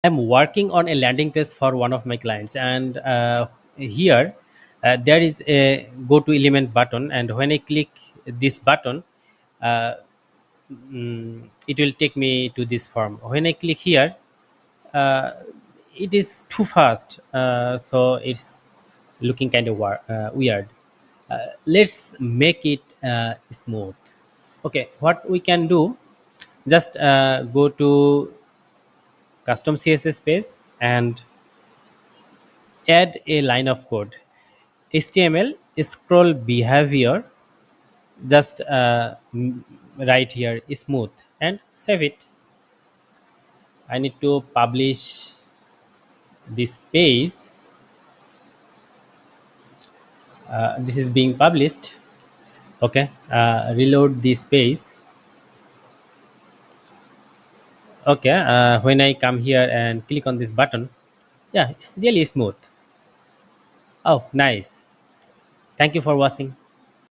I'm working on a landing page for one of my clients, and here there is a go to element button, and when I click this button, uh, it will take me to this form. When I click here, uh, it is too fast, so it's looking kind of weird. Let's make it smooth. Okay, what we can do, just go to custom css page and add a line of code. HTML scroll behavior, just write here smooth and save it. I need to publish this page. This is being published. Okay, reload this page. Okay, when I come here and click on this button, yeah, it's really smooth. Oh, nice. Thank you for watching.